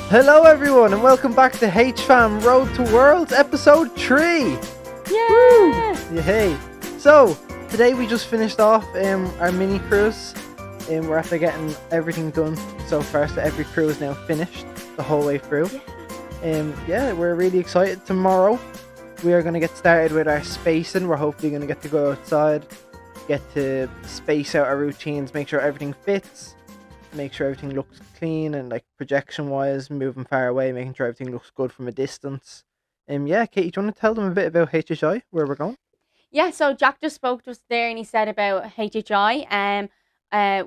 Hello everyone and welcome back to HFAM Road to Worlds episode 3! Yeah! Yeah, hey! So, today we just finished off our mini cruise. We're after getting everything done so far, so every crew is now finished the whole way through. Yeah. We're really excited. Tomorrow we are going to get started with our spacing. We're hopefully going to get to go outside, get to space out our routines, make sure everything fits, make sure everything looks clean and like projection wise, moving far away, making sure everything looks good from a distance. Katie, do you want to tell them a bit about HHI, where we're going? Yeah, so Jack just spoke to us there and he said about HHI.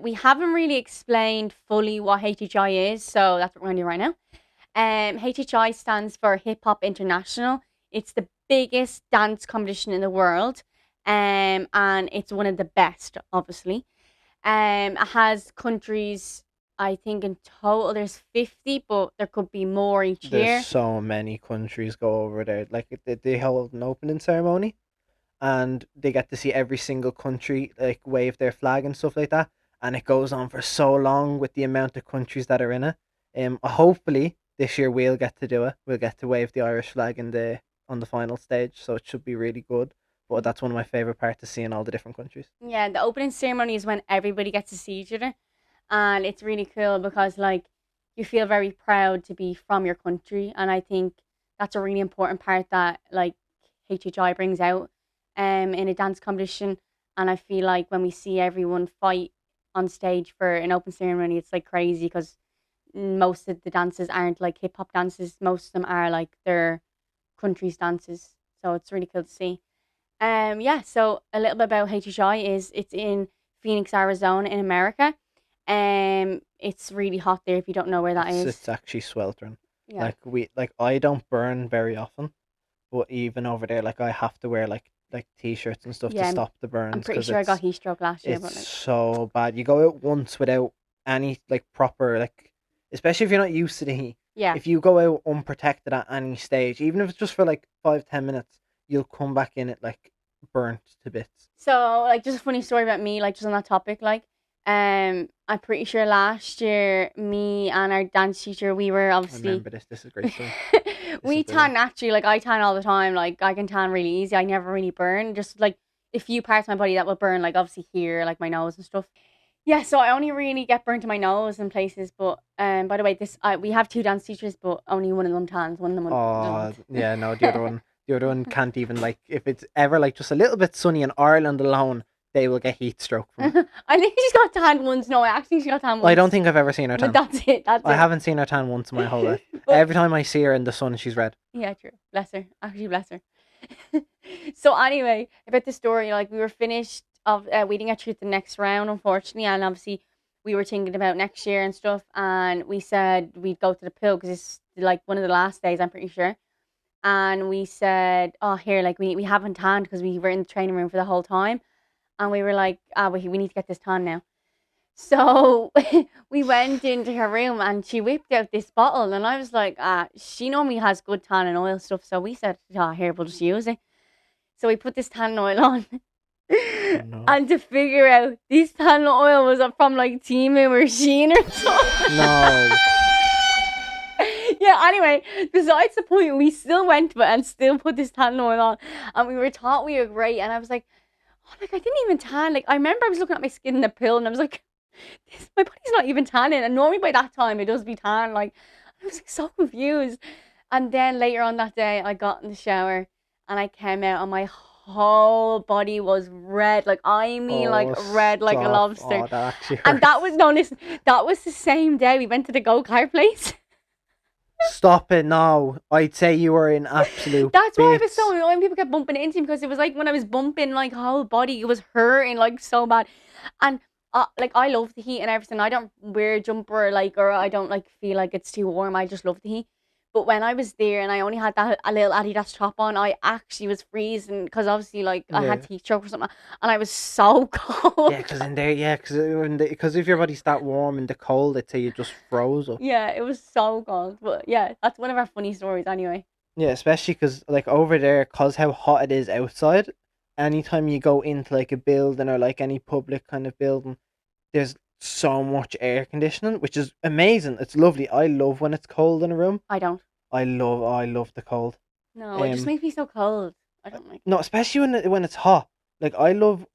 We haven't really explained fully what HHI is, so that's what we're going to do right now. HHI stands for Hip Hop International. It's the biggest dance competition in the world, and it's one of the best, obviously. It has countries, I think in total there's 50, but there could be more each year. There's so many countries go over there. Like they hold an opening ceremony, and they get to see every single country like wave their flag and stuff like that. And it goes on for so long with the amount of countries that are in it. Hopefully this year we'll get to do it. We'll get to wave the Irish flag on the final stage, so it should be really good. But that's one of my favorite parts, is seeing all the different countries. Yeah, the opening ceremony is when everybody gets to see each other, and it's really cool because like you feel very proud to be from your country, and I think that's a really important part that like HHI brings out in a dance competition. And I feel like when we see everyone fight on stage for an open ceremony, it's like crazy because most of the dances aren't like hip hop dances. Most of them are like their country's dances, so it's really cool to see. So a little bit about HHI is it's in Phoenix, Arizona in America. It's really hot there if you don't know where that is. It's actually sweltering. Yeah. I don't burn very often, but even over there, like I have to wear like t-shirts and stuff to Yeah, stop the burns. I'm pretty 'cause sure I got it's heat stroke last year, it's but like so bad. You go out once without any like proper like, especially if you're not used to the heat. yeah. If you go out unprotected at any stage, even if it's just for like 5-10 minutes, you'll come back in it like burnt to bits. So like just a funny story about me, like just on that topic, like I'm pretty sure last year me and our dance teacher we were I obviously remember this. This is great stuff. we is tan naturally, like I tan all the time, like I can tan really easy. I never really burn, just like a few parts of my body that will burn, like obviously here, like my nose and stuff. Yeah, so I only really get burnt to my nose and places. But by the way, we have two dance teachers, but only one of them tans, one of them Oh doesn't. yeah, no, the other one can't even, like, if it's ever like just a little bit sunny in Ireland alone, they will get heat stroke from it. I think she's got tanned once. No, I actually think she got tanned once. I don't think I've ever seen her tan. But that's it. That's I it. haven't seen her tan once in my whole life. But- Every time I see her in the sun, she's red. Yeah, true. Bless her. Actually, bless her. So anyway, about the story, like we were finished of we didn't get through the next round, unfortunately, and obviously we were thinking about next year and stuff, and we said we'd go to the pool because it's like one of the last days, I'm pretty sure. And we said, oh, here, like we haven't tanned because we were in the training room for the whole time, and we were like, we need to get this tan now. So we went into her room and she whipped out this bottle, and I was like, she normally has good tanning oil stuff, so we said, here, we'll just use it. So we put this tanning oil on. No. And to figure out this tanning oil was from like Timu or Shein or something. No. Yeah, anyway, besides the point, we still went to it and still put this tanning oil on, and we were taught we were great, and I was like, oh, like I didn't even tan. Like I remember I was looking at my skin in the pill and I was like, my body's not even tanning, and normally by that time it does be tan. Like I was like so confused. And then later on that day I got in the shower and I came out and my whole body was red, like I mean like red like a stop. lobster. Oh, that actually And that hurts. was, no, listen, that was the same day we went to the go-kart place. Stop it now. I'd say you were in absolute That's why I was bits. so annoying. People kept bumping into me because it was like when I was bumping, like whole body, it was hurting like so bad. And like I love the heat and everything. I don't wear a jumper like, or I don't like feel like it's too warm. I just love the heat. But when I was there and I only had a little Adidas top on, I actually was freezing because obviously like I had Yeah. heat stroke or something, and I was so cold. Yeah, because in there, yeah, because if your body's that warm in the cold, I'd say you just froze up. Yeah, it was so cold. But yeah, that's one of our funny stories anyway. Yeah, especially because like over there, cause how hot it is outside. Anytime you go into like a building or like any public kind of building, there's so much air conditioning, which is amazing. It's lovely. I love when it's cold in a room. I don't. I love the cold. No, it just Um, makes me so cold. I don't like it. no, especially when it's hot. Like I love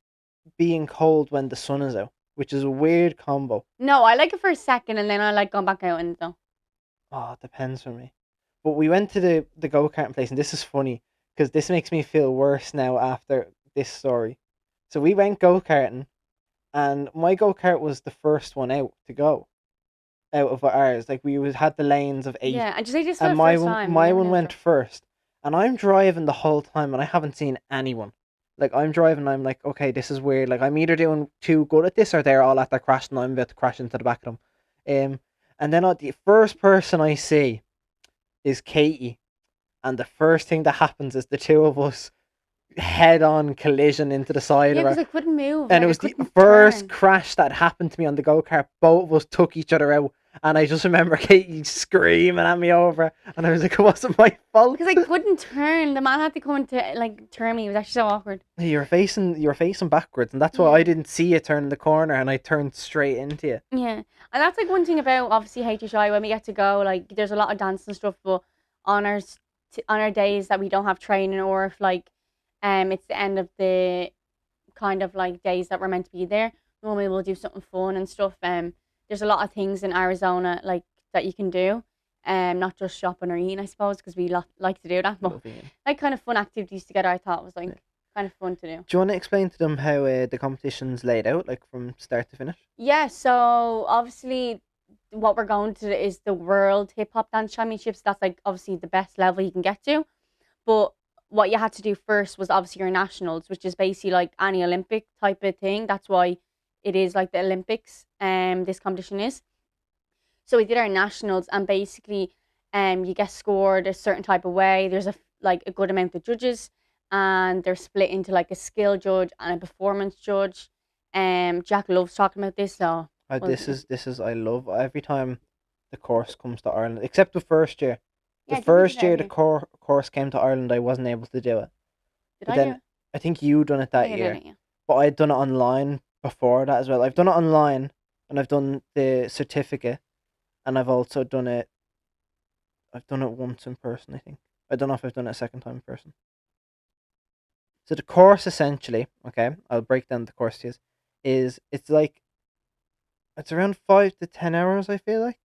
being cold when the sun is out, which is a weird combo. No, I like it for a second and then I like going back out and though. Oh, it depends for me. But we went to the go karting place, and this is funny because this makes me feel worse now after this story. So we went go karting, and my go kart was the first one out to go out of ours. Like had the lanes of eight, Yeah, and just like this for and the first time. You my never one know went stuff. first, and I'm driving the whole time, and I haven't seen anyone. Like I'm driving, I'm like, okay, this is weird. Like I'm either doing too good at this, or they're all at their crash, and I'm about to crash into the back of them. And then the first person I see is Katie, and the first thing that happens is the two of us head on collision into the side Yeah, of because her. I couldn't move. And it Like I was the couldn't first turn. crash that happened to me on the go kart. Both of us took each other out, and I just remember Katie screaming at me over, and I was like, it wasn't my fault. Because I couldn't turn. The man had to come and like turn me. It was actually so awkward. You were facing backwards, and that's why I Yeah. didn't see you turn the corner, and I turned straight into you. Yeah. And that's like one thing about obviously HHI when we get to go, like there's a lot of dance and stuff, but on our on our days that we don't have training or if like it's the end of the kind of like days that we're meant to be there, normally we'll do something fun and stuff. There's a lot of things in Arizona like that you can do. Not just shopping or eating, I suppose, because we like to do that. But Love Ian. like kind of fun activities together, I thought was like kind of fun to do. Do you want to explain to them how the competition's laid out, like from start to finish? Yeah, so obviously what we're going to is the World Hip Hop Dance Championships. That's like obviously the best level you can get to. But what you had to do first was obviously your nationals, which is basically like any Olympic type of thing. That's why it is like the Olympics. This competition is. So we did our nationals, and basically, you get scored a certain type of way. There's like a good amount of judges, and they're split into like a skill judge and a performance judge. Jack loves talking about this, so well, This is I love every time the course comes to Ireland, except the first year. The yeah, I think we did first it year every the year. course came to Ireland, I wasn't able to do it. Did But I do then it? I think you done it I that think I did year. it. Yeah. But I'd done it online before that as well. I've done it online, and I've done the certificate, and I've also done it. I've done it once in person, I think. I don't know if I've done it a second time in person. So the course essentially, okay, I'll break down the course to you, is it's like it's around 5 to 10 hours, I feel like.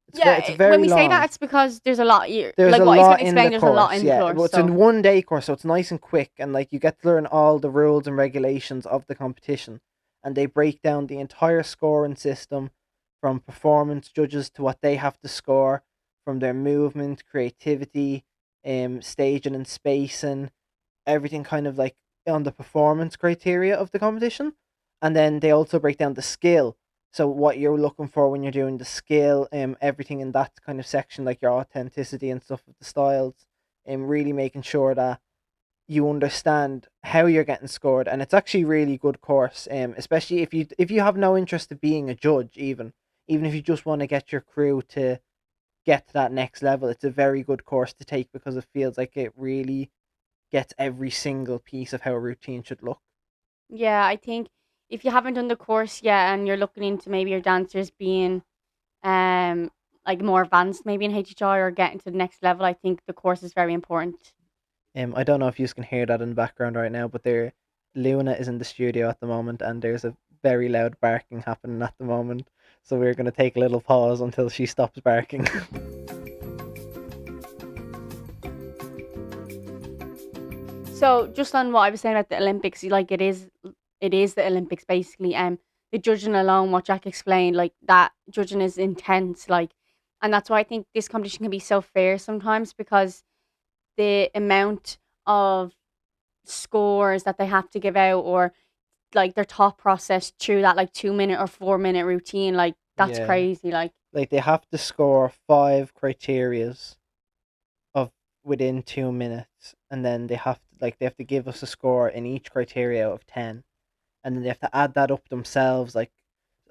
It's Yeah, when very we say that, long. it's because there's a lot. You There's like a what he's going lot to in the explain. There's a lot course, in the yeah. course, Well, it's a so 1 day course, so it's nice and quick, and like you get to learn all the rules and regulations of the competition, and they break down the entire scoring system, from performance judges to what they have to score, from their movement, creativity, staging and spacing, everything kind of like on the performance criteria of the competition, and then they also break down the skill. So what you're looking for when you're doing the skill, everything in that kind of section, like your authenticity and stuff with the styles, really making sure that you understand how you're getting scored, and it's actually really good course. Especially if you have no interest of being a judge, even if you just want to get your crew to get to that next level, it's a very good course to take because it feels like it really gets every single piece of how a routine should look. yeah, I think if you haven't done the course yet and you're looking into maybe your dancers being um like more advanced maybe in HHI or getting to the next level, I think the course is very important. I don't know if you can hear that in the background right now, but Luna is in the studio at the moment, and there's a very loud barking happening at the moment. So we're gonna take a little pause until she stops barking. So just on what I was saying about the Olympics, like it is the Olympics basically. The judging alone, what Jack explained, like that judging is intense, like, and that's why I think this competition can be so fair sometimes because the amount of scores that they have to give out or like their thought process through that like 2 minute or 4 minute routine, like that's Yeah, crazy. Like like they have to score five criterias of within 2 minutes, and then they have to give us a score in each criteria out of 10, and then they have to add that up themselves. Like,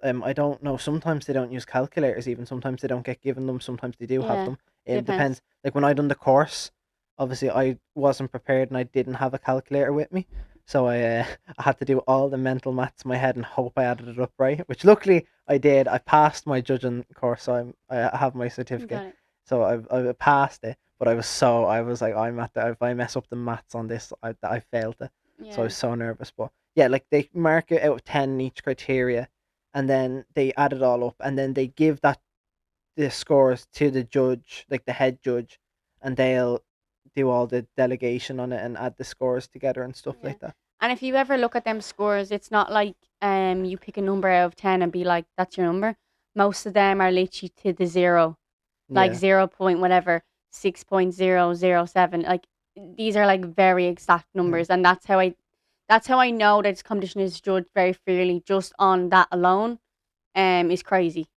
I don't know. Sometimes they don't use calculators. Even sometimes they don't get given them. Sometimes they do have yeah, them. It depends. depends. Like when I done the course, obviously I wasn't prepared and I didn't have a calculator with me, So I had to do all the mental maths in my head and hope I added it up right, which luckily I did. I passed my judging course, so I have my You certificate. got it. So I passed it, but I was like, I'm at the, if I mess up the maths on this, I failed it. So I Yeah. was so nervous. But yeah, like they mark it out of 10 in each criteria, and then they add it all up, and then they give that the scores to the judge, like the head judge, and they'll do all the delegation on it and add the scores together and stuff Yeah. like that. And if you ever look at them scores, it's not like you pick a number out of 10 and be like, that's your number. Most of them are literally to the zero, like Yeah. 0 point whatever, 6.007. Like these are like very exact Mm. numbers, and that's how I know that this competition is judged very fairly just on that alone. Is crazy.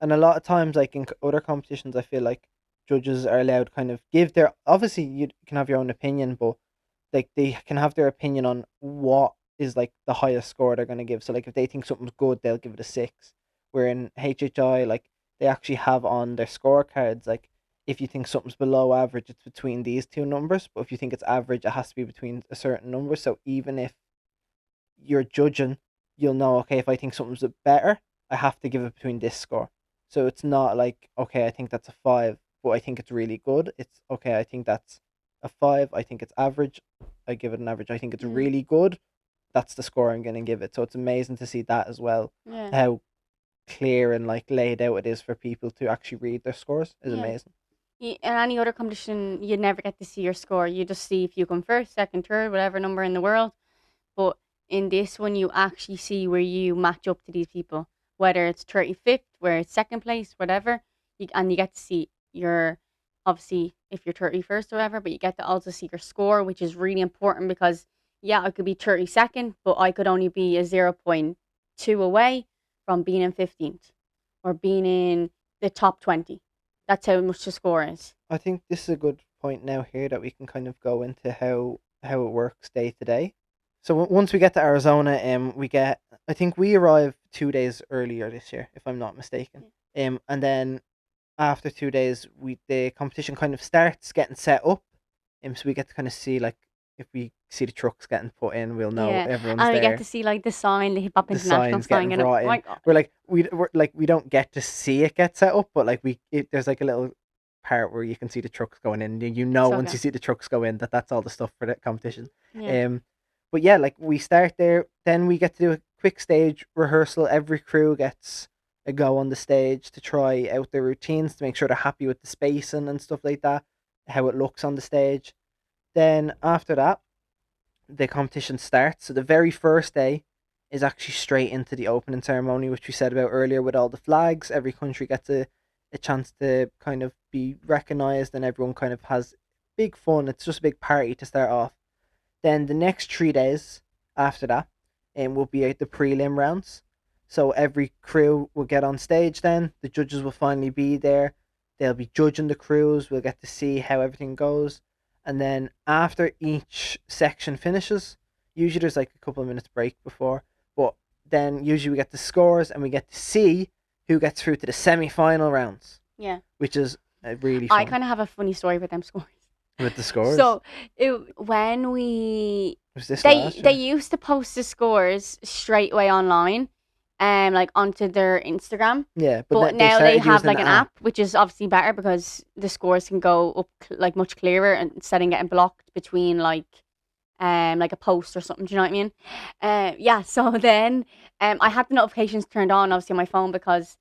And a lot of times, like in other competitions, I feel like judges are allowed to kind of give their. Obviously, you can have your own opinion, but like they can have their opinion on what is like the highest score they're gonna give. So like if they think something's good, they'll give it a 6. Where in HHI, like they actually have on their scorecards, like if you think something's below average, it's between these two numbers. But if you think it's average, it has to be between a certain number. So even if you're judging, you'll know, okay, if I think something's better, I have to give it between this score. So it's not like, okay, I think that's a 5, but I think it's really good. It's okay, I think that's a 5, I think it's average, I give it an average. I think it's Mm, really good, that's the score I'm gonna give it. So it's amazing to see that as well. yeah, How clear and like laid out it is for people to actually read their scores is yeah. amazing. In any other competition, you never get to see your score. You just see if you come first, second, third, whatever number in the world. But in this one, you actually see where you match up to these people, whether it's 35th, where it's second place, whatever. And you get to see your, obviously, if you're 31st or whatever, but you get to also see your score, which is really important because, yeah, I could be 32nd, but I could only be a zero point 0.2 away from being in 15th or being in the top 20. That's how much the score is. I think this is a good point now here that we can kind of go into how it works day to day. So once we get to Arizona, we get, I think we arrived 2 days earlier this year, if I'm not mistaken. And then after 2 days, the competition kind of starts getting set up. So we get to kind of see, like, if we see the trucks getting put in, we'll know Yeah, everyone's and we get there. to see like the sign, the Hip Hop The International signs sign, getting and oh brought my in. god, We're like we don't get to see it get set up, but like there's like a little part where you can see the trucks going in. You know, so once you good. see the trucks go in, that's all the stuff for the competition. Yeah, Um, but yeah, like we start there, then we get to do a quick stage rehearsal. Every crew gets a go on the stage to try out their routines to make sure they're happy with the spacing and stuff like that, how it looks on the stage. Then after that, the competition starts. So the very first day is actually straight into the opening ceremony, which we said about earlier with all the flags. Every country gets a chance to kind of be recognized and everyone kind of has big fun. It's just a big party to start off. Then the next 3 days after that will be the prelim rounds. So every crew will get on stage then. The judges will finally be there. They'll be judging the crews. We'll get to see how everything goes. And then after each section finishes, usually there's like a couple of minutes break before, but then usually we get the scores and we get to see who gets through to the semi-final rounds, yeah. which is really I fun kind of have a funny story with them scores. with the scores. So when we Was this they last they year? used to post the scores straight away online, like onto their Instagram. Yeah, but But they now they started have using like the an app. app, which is obviously better because the scores can go up like much clearer and instead of getting blocked between like a post or something. Do you know what I mean? Yeah. So then I had the notifications turned on obviously on my phone because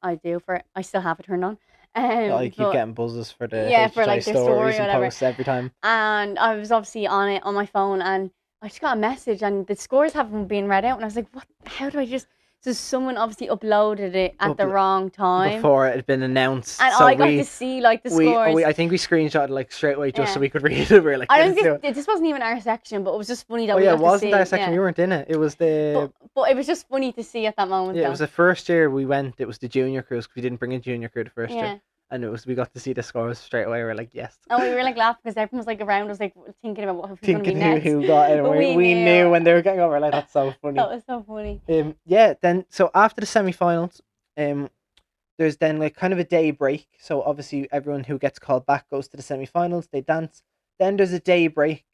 I do for it. I still have it turned on. I keep But getting buzzes for the yeah, for HHI like their story stories or and whatever. posts every time. And I was obviously on it on my phone, and I just got a message, and the scores haven't been read out, and I was like, "What? How do I just?" So someone obviously uploaded it at the Up wrong time, before it had been announced, and so I got to see like the scores. we I think we screenshotted like straight away just so Yeah, we could read it. We were like, I this don't is think it. this wasn't even our section, but it was just funny that Oh we yeah, it got to wasn't our see. section. Yeah, You weren't in it. It was but it was just funny to see at that moment, yeah, it was though. the first year we went. It was the junior cruise because we didn't bring a junior crew the first year, Yeah. and we got to see the scores straight away. We were like, yes. And we were like laughing because everyone was like around us, like thinking about what who's going to be Thinking next. who got it, and But we we knew knew. when they were getting over. Like that's so funny. That was so funny. Yeah. Then so after the semi-finals, there's then like kind of a day break. So obviously everyone who gets called back goes to the semi-finals. They dance. Then there's a day break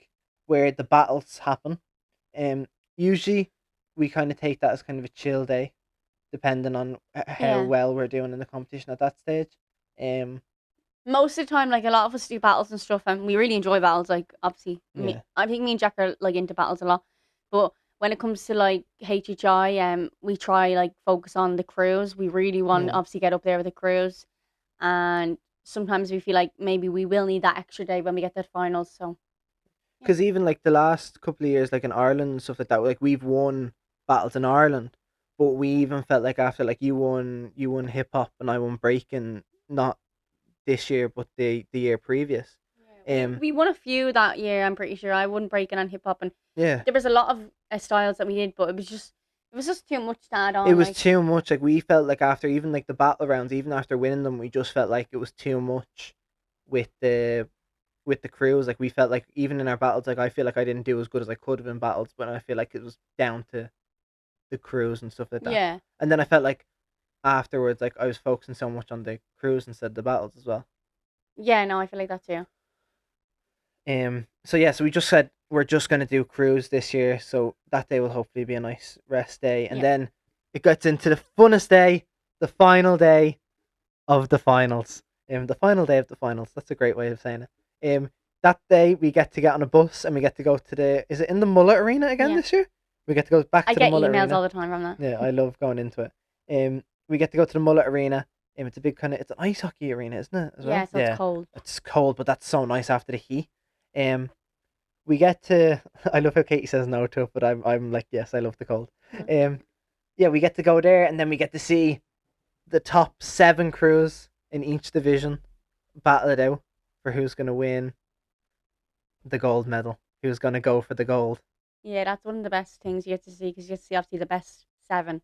where the battles happen. Um, Usually we kind of take that as kind of a chill day, depending on how Yeah. well we're doing in the competition at that stage. Um, Most of the time, like a lot of us do battles and stuff, and we really enjoy battles. Like obviously, yeah, I think me and Jack are like into battles a lot. But when it comes to like HHI, we try like focus on the crews. We really want to yeah. obviously get up there with the crews, and sometimes we feel like maybe we will need that extra day when we get to the finals. So yeah, Because even like the last couple of years, like in Ireland and stuff like that, like we've won battles in Ireland, but we even felt like after like you won hip hop and I won breaking, not this year but the year previous. Um, we won a few that year. I'm pretty sure I won breaking and hip hop, and yeah, there was a lot of styles that we did, but it was just too much to add it on. was Like too much. Like we felt like after even like the battle rounds, even after winning them, we just felt like it was too much with the crews. Like we felt like even in our battles, like I feel like I didn't do as good as I could have in battles, but I feel like it was down to the crews and stuff like that. yeah, And then I felt like afterwards, like I was focusing so much on the crews instead of the battles as well. yeah. No, I feel like that too. So yeah, so we just said we're just gonna do crews this year, so that day will hopefully be a nice rest day, and Yeah. then it gets into the funnest day, the final day of the finals. The final day of the finals. That's a great way of saying it. That day we get to get on a bus and we get to go to the. Is it in the Mullet Arena again Yeah. this year? We get to go back I to the get Mullet emails Arena. all the time from that. Yeah, I love going into it. We get to go to the Mullet Arena. It's a big kind of it's an ice hockey arena, isn't it? As Yeah, well. so it's Yeah, cold. it's cold, but that's so nice after the heat. Um, we get to. I love how Katie says no to it, but I'm like yes, I love the cold. Um, yeah, we get to go there, and then we get to see the top 7 crews in each division battle it out for who's gonna win the gold medal, who's gonna go for the gold. Yeah, that's one of the best things you get to see because you get to see obviously the best seven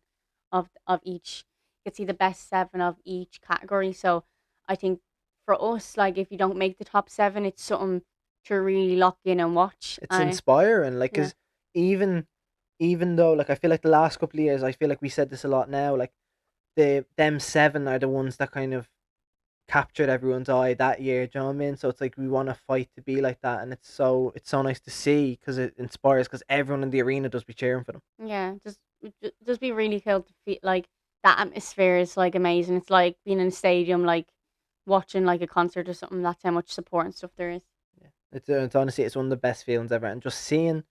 of each. You get to see the best seven of each category. So I think for us, like if you don't make the top seven, it's something to really lock in and watch. It's inspiring, like, Yeah, cause even even though like I feel like the last couple of years, I feel like we said this a lot now, like them 7 are the ones that kind of captured everyone's eye that year. Do you know what I mean? So it's like we want to fight to be like that, and it's so nice to see because it inspires because everyone in the arena does be cheering for them. yeah, just be really cool to feel like that atmosphere is like amazing. It's like being in a stadium, like watching like a concert or something. That's how much support and stuff there is. Yeah, it's honestly it's one of the best feelings ever, and just seeing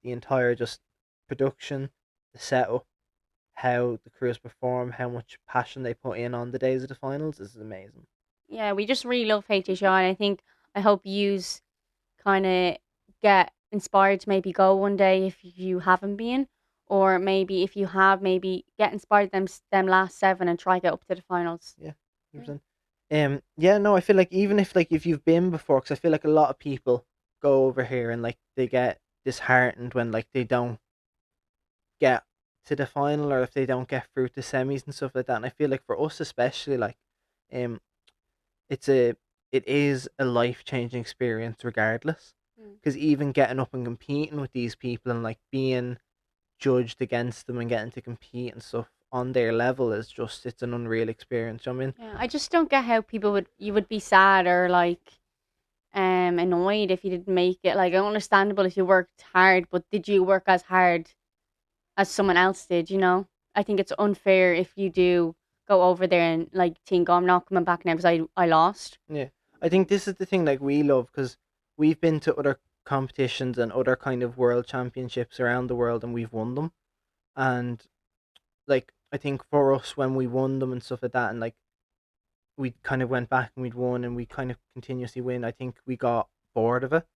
the entire just production, the setup, how the crews perform, how much passion they put in on the days of the finals is amazing. Yeah, we just really love HHI, and I hope yous kind of get inspired to maybe go one day if you haven't been, or maybe if you have, maybe get inspired them last seven and try get up to the finals. Yeah, Yeah. 100%. Yeah, no, I feel like even if you've been before, because I feel like a lot of people go over here and like they get disheartened when like they don't get to the final or if they don't get through to semis and stuff like that. And I feel like for us especially, like, um, it's a it is a life changing experience regardless. Mm. Because even getting up and competing with these people and like being judged against them and getting to compete and stuff on their level is just it's an unreal experience. You know what I mean? Yeah, I just don't get how people would be sad or like annoyed if you didn't make it. Like understandable if you worked hard, but did you work as hard as someone else did? You know, I think it's unfair if you do go over there and like think, oh, I'm not coming back now because I lost. Yeah, I think this is the thing like we love because we've been to other competitions and other kind of world championships around the world and we've won them. And like I think for us when we won them and stuff like that, and like we kind of went back and we'd won and we kind of continuously win. I think we got bored of it,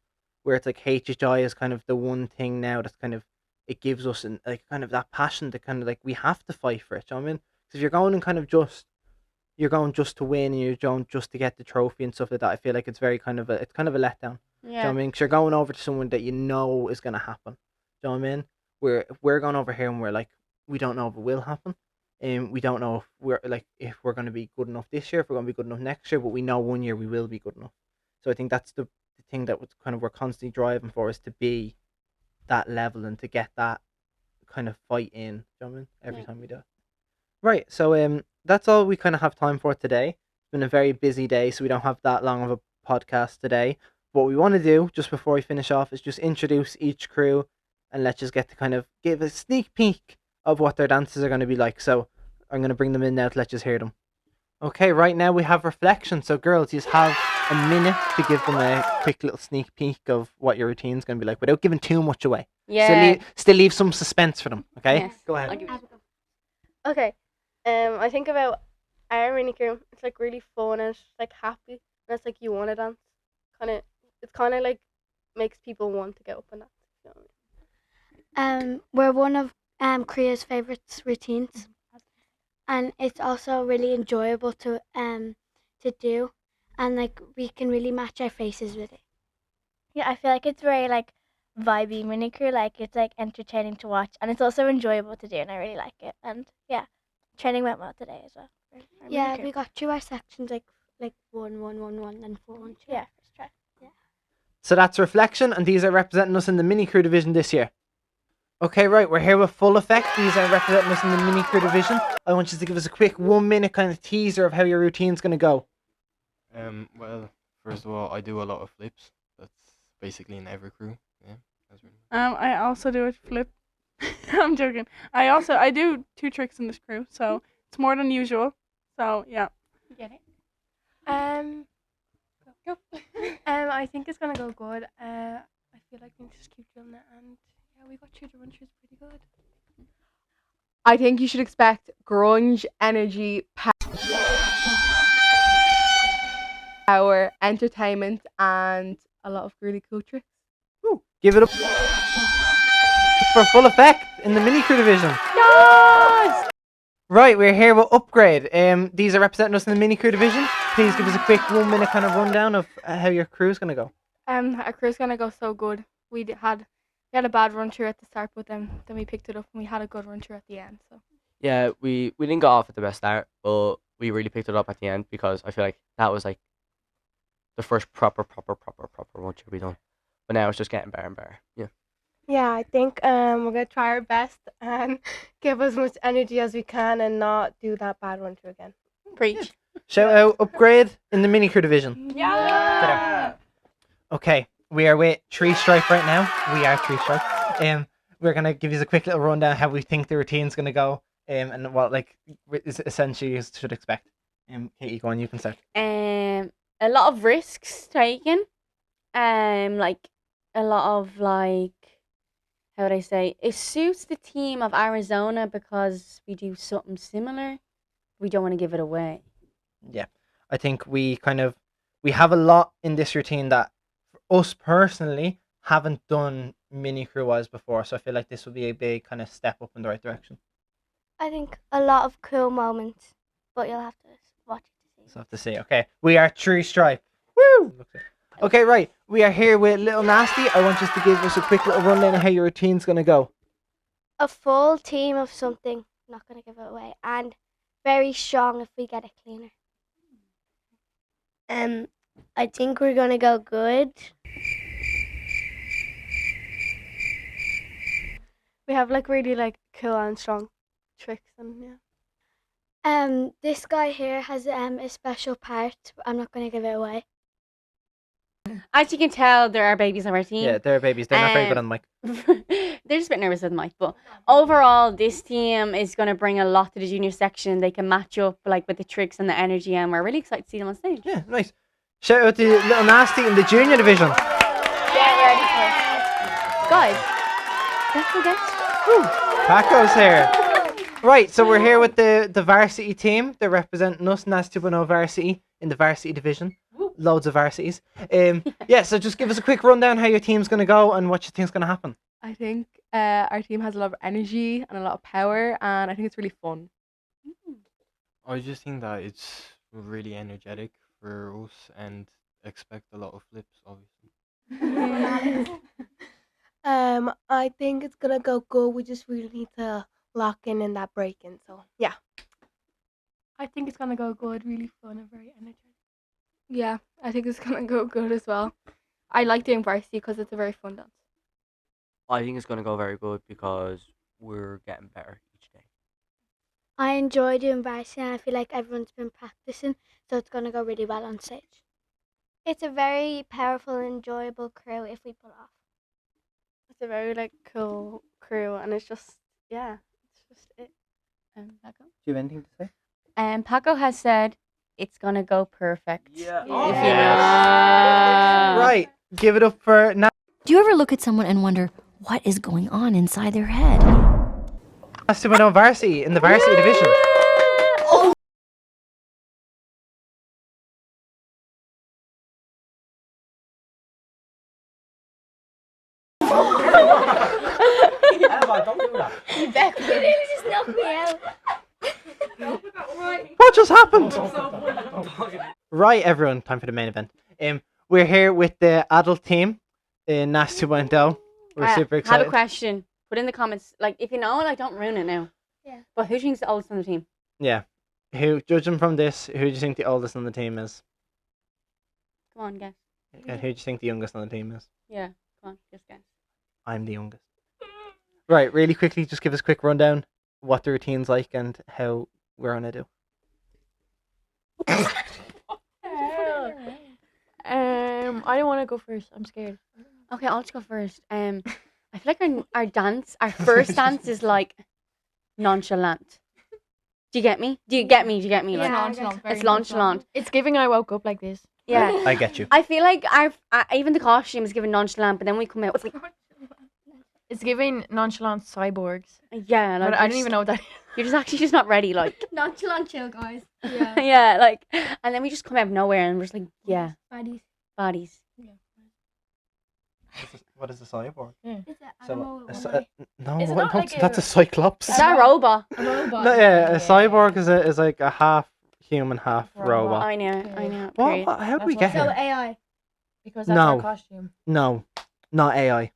where it's like HHI is kind of the one thing now that's kind of it gives us an like kind of that passion to kind of like we have to fight for it. You know what I mean? Because if you're going and kind of just you're going just to win and you're going just to get the trophy and stuff like that, I feel like it's very kind of a it's kind of a letdown. Do you know what I Yeah, mean? Because you're going over to someone that you know is gonna happen. Do you know what I mean? Where if we're going over here and we're like we don't know if it will happen. And we don't know if we're going to be good enough this year, if we're going to be good enough next year, but we know one year we will be good enough. So I think that's the thing that was kind of we're constantly driving for is to be that level and to get that kind of fight in. Do you know what I mean? Every yeah. time we do it. Right. So that's all we kind of have time for today. It's been a very busy day, so we don't have that long of a podcast today. What we want to do just before we finish off is just introduce each crew and let's just get to kind of give a sneak peek of what their dances are going to be like. So I'm going to bring them in now to let you hear them. Okay, right now we have reflection. So girls, you have a minute to give them a quick little sneak peek of what your routine's going to be like without giving too much away. Yeah. Still leave some suspense for them. Okay, Yes. go ahead. Okay. I think about our mini crew. It's like really fun and it's like happy. And it's like you want to dance. It's kind of like makes people want to get up and dance. You know what I mean? We're one of Korea's favourite routines, and it's also really enjoyable to do, and like we can really match our faces with it. Yeah, I feel like it's very like vibey mini crew. Like it's like entertaining to watch, and it's also enjoyable to do, and I really like it. And yeah, training went well today as well. for our mini Yeah, crew. we got through our sections like 1, 1, 1, 1, and 4, 1, 2. Yeah, first try. So that's reflection, and these are representing us in the mini crew division this year. Okay, right, we're here with Full Effect. These are representing us in the mini crew division. I want you to give us a quick 1 minute kind of teaser of how your routine's going to go. Well, first of all, I do a lot of flips. That's basically in every crew. Yeah, that's really. I also do a flip. I'm joking. I do 2 tricks in this crew, so it's more than usual. So yeah. You get it? Go. I think it's gonna go good. I feel like we just keep doing it, and yeah, we got through the run throughs pretty good. I think you should expect grunge, energy, power, entertainment, and a lot of really cool tricks. Woo. Give it up for Full Effect in the mini crew division. Yes! Right, we're here with Upgrade. These are representing us in the mini crew division. Please give us a quick 1 minute kind of rundown of how your crew's going to go. Our crew's gonna go so good. We had a bad run through at the start, but then we picked it up and we had a good run through at the end. So Yeah, we didn't go off at the best start, but we really picked it up at the end because I feel like that was like the first proper one should be done. But now it's just getting better and better. Yeah. yeah, I think we're gonna try our best and give as much energy as we can and not do that bad run through again. Preach. Shout out Upgrade in the mini crew division. Yeah. Okay, we are with Tree Stripe right now. We are Tree Stripe. We're going to give you a quick little rundown how we think the routine's going to go and what like is essentially you should expect. Katie, go on, you can start. A lot of risks taken. Like a lot of like, how would I say? It suits the team of Arizona because we do something similar. We don't want to give it away. Yeah, I think we have a lot in this routine that for us personally haven't done mini crew wise before, so I feel like this would be a big kind of step up in the right direction. I think a lot of cool moments, but you'll have to watch it to see. So I have to say, okay, we are Tree Stripe. Woo! Okay, right, we are here with Little Nasty. I want you to give us a quick little rundown of how your routine's gonna go. A full team of something, not going to give it away, and very strong if we get it cleaner. I think we're gonna go good. We have like really like cool and strong tricks and yeah. This guy here has a special part. But I'm not going to give it away. As you can tell, there are babies on our team. Yeah, they're babies. They're not very good on the mic. They're just a bit nervous with the mic, but overall, this team is going to bring a lot to the junior section. They can match up like with the tricks and the energy, and we're really excited to see them on stage. Yeah, nice. Shout out to Little Nasty in the junior division. Get ready for it. Guys, special guest. Paco's here. Right, so we're here with the varsity team. They're representing us, NAS 2.0 varsity in the varsity division. Loads of varsities. Yeah, so just give us a quick rundown how your team's going to go and what you think's going to happen. I think our team has a lot of energy and a lot of power, and I think it's really fun. I just think that it's really energetic for us and expect a lot of flips, obviously. I think it's gonna go good. We just really need to lock in that break-in. So yeah. I think it's gonna go good. Really fun and very energetic. Yeah, I think it's gonna go good as well. I like doing varsity because it's a very fun dance. I think it's gonna go very good because we're getting better each day. I enjoy doing varsity and I feel like everyone's been practicing, so it's going to go really well on stage. It's a very powerful and enjoyable crew if we pull off. It's a very like cool crew, and it's just it. Paco? Do you have anything to say? Paco has said it's gonna go perfect. Yeah. If you know. Right, give it up for now. Do you ever look at someone and wonder what is going on inside their head? Has to win on varsity in the varsity division. Don't do that. just knocked me out. What just happened? Right, everyone, time for the main event. We're here with the adult team in NAS 2.0. We're super I excited. have a question. Put in the comments, like if you know, like don't ruin it now. Yeah. But who do you think's the oldest on the team? Yeah. Who, judging from this, who do you think the oldest on the team is? Come on, guess. And who do you think the youngest on the team is? Yeah, come on, just guess. I'm the youngest. Right, really quickly, just give us a quick rundown what the routine's like and how we're gonna do. I don't want to go first. I'm scared. Okay, I'll just go first. I feel like our first dance is like nonchalant. Do you get me? Do you get me? Like, nonchalant. it's nonchalant. It's giving I woke up like this. Yeah. I get you. I feel like even the costume is given nonchalant, but then we come out with like, It's giving nonchalant cyborgs. yeah, like But I don't even know what that is. you're just actually just not ready, like Nonchalant chill, guys. Yeah. yeah, like, and then we just come out of nowhere and we're just like, yeah, Baddies. bodies. What is a cyborg? It's an So, animal. no, Is it what- not no, like that's a- a cyclops. Is that a robot? A robot. No, yeah, a cyborg is like a half human, half robot. I know. What? Great. How do we That's get what- So here? AI. Because that's No. our costume. No, not AI.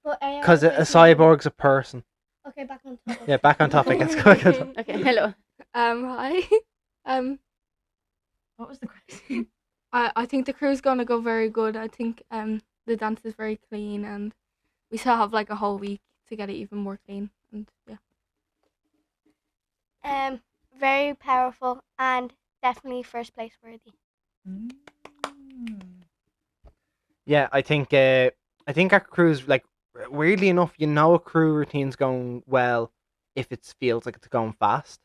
But AI. Because a is cyborg's a person. Okay, back on topic. Yeah, back on topic. Let's go. Okay, hello. Hi. What was the question? I think the crew's gonna go very good. I think the dance is very clean, and we still have like a whole week to get it even more clean. And yeah. Very powerful and definitely first place worthy. Yeah, I think our crew's like weirdly enough, a crew routine's going well if it feels like it's going fast,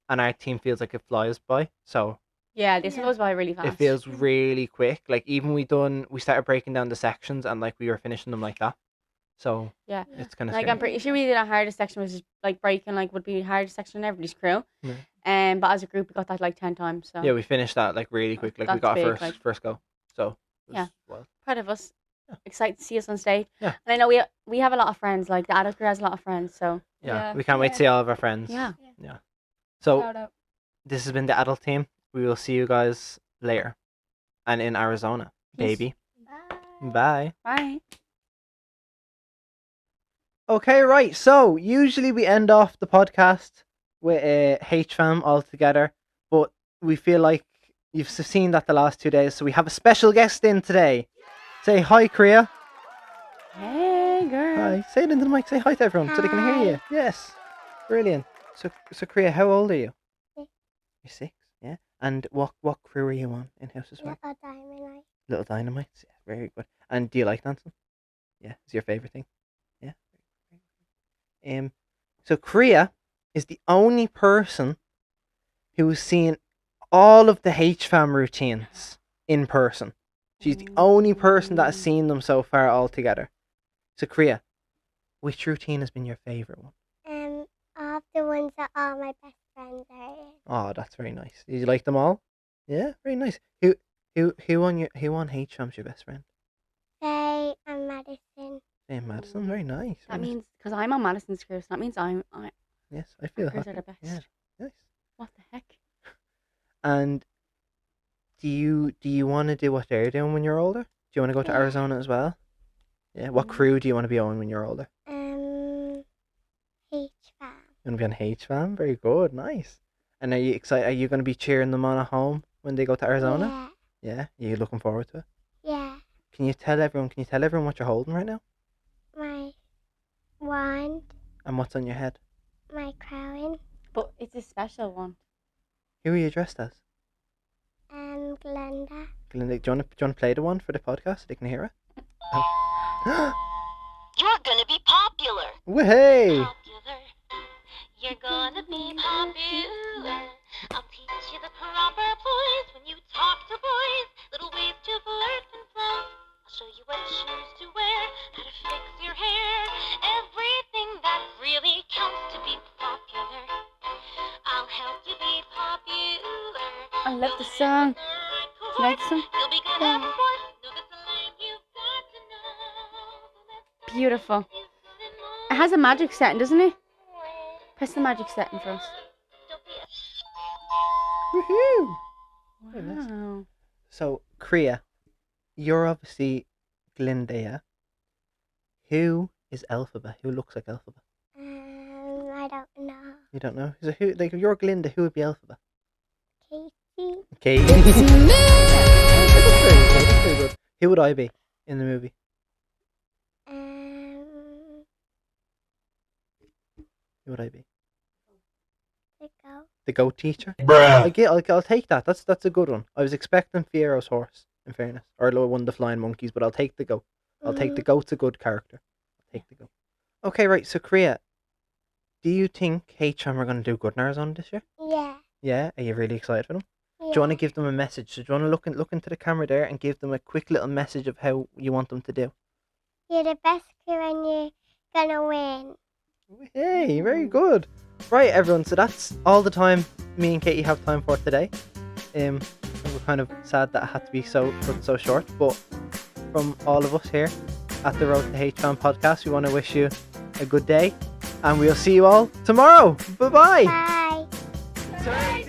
and our team feels like it flies by. So Yeah, this one goes by really fast. it feels really quick. Like even we started breaking down the sections and like we were finishing them like that. So Yeah. it's kind of Like I'm pretty sure we did our hardest section, which is like breaking, like would be the hardest section in everybody's crew. Yeah. But as a group, we got that like 10 times. So yeah, we finished that like really quick. Like we That's got big, our like- first go. So it was Yeah. wild. proud of us. Yeah. Excited to see us on stage. Yeah. And I know we have a lot of friends. Like the adult crew has a lot of friends. So Yeah, Yeah. we can't wait to see all of our friends. yeah. So Shout out. this has been the adult team. We will see you guys later, and in Arizona, Peace. baby. Bye. Bye. Okay, right. So usually we end off the podcast with a HFAM all together, but we feel like you've seen that the last 2 days, so we have a special guest in today. Say hi, Kriya. Hey girl. Hi. Say it into the mic. Say hi to everyone so they can hear you. Yes. Brilliant. So Kriya, how old are you? 6. You're 6. Yeah. And what crew are you on in House of Swag? Little diamond. Little Dynamites. Yeah, very good. And do you like dancing? Yeah, it's your favorite thing. Yeah. So Kriya is the only person who has seen all of the HFAM routines in person. She's the only person that has seen them so far all together. So Kriya, which routine has been your favorite one? All of the ones that all my best friends are in. Oh, that's very nice. Did you like them all? Yeah, very nice. Who on HFAM's your best friend? Faye and Madison. Hey, Madison, very nice. That very nice. means because I'm on Madison's crew, so that means I Yes, I feel crews happy. are the best. Yeah, nice. What the heck? And do you want to do what they're doing when you're older? Do you want to go to Yeah. Arizona as well? Yeah. What crew do you want to be on when you're older? HVAC. You want to be on HFAM? Very good, nice. And are you excited? Are you going to be cheering them on at home when they go to Arizona? Yeah. Are you looking forward to it? Yeah. Can you tell everyone what you're holding right now? My wand, And what's on your head? my crown, But it's a special one. Who are you dressed as? Glenda. Glinda, do you want to play the one for the podcast so they can hear it? You're gonna be popular. Woohey! Popular. You're gonna be popular. I'll teach you the proper poise when you talk to boys. Little ways to flirt and flout. I'll show you what shoes to wear, how to fix your hair. Everything that really counts to be popular. I'll help you be popular. I love the song. Do you like the song? You'll be good at sports. Know the slang you've got to know. Beautiful. It has a magic setting, doesn't it? Press the magic setting for us. Woohoo! Very nice. Wow. So, Kriya, you're obviously Glinda, yeah? Who is Elphaba? Who looks like Elphaba? I don't know. You don't know? So who, like, if you're Glinda, who would be Elphaba? Casey. Katie. That's very good. Who would I be in the movie? Who would I be? The goat. The goat teacher? Bruh. I'll take that. That's a good one. I was expecting Fiero's horse, in fairness. Or one of the flying monkeys, but I'll take the goat. I'll take the goat's a good character. I'll take the goat. Okay, right, so Kriya, do you think HM are going to do good in Arizona this year? Yeah. Yeah? Are you really excited for them? Yeah. Do you want to give them a message? So do you want to look into the camera there and give them a quick little message of how you want them to do? You're the best crew and you're gonna win. Hey, very good. Right, everyone, so that's all the time me and Katie have time for today. We're kind of sad that it had to be cut so short, but from all of us here at the Road to HM podcast, we want to wish you a good day, and we'll see you all tomorrow. Bye-bye. Bye.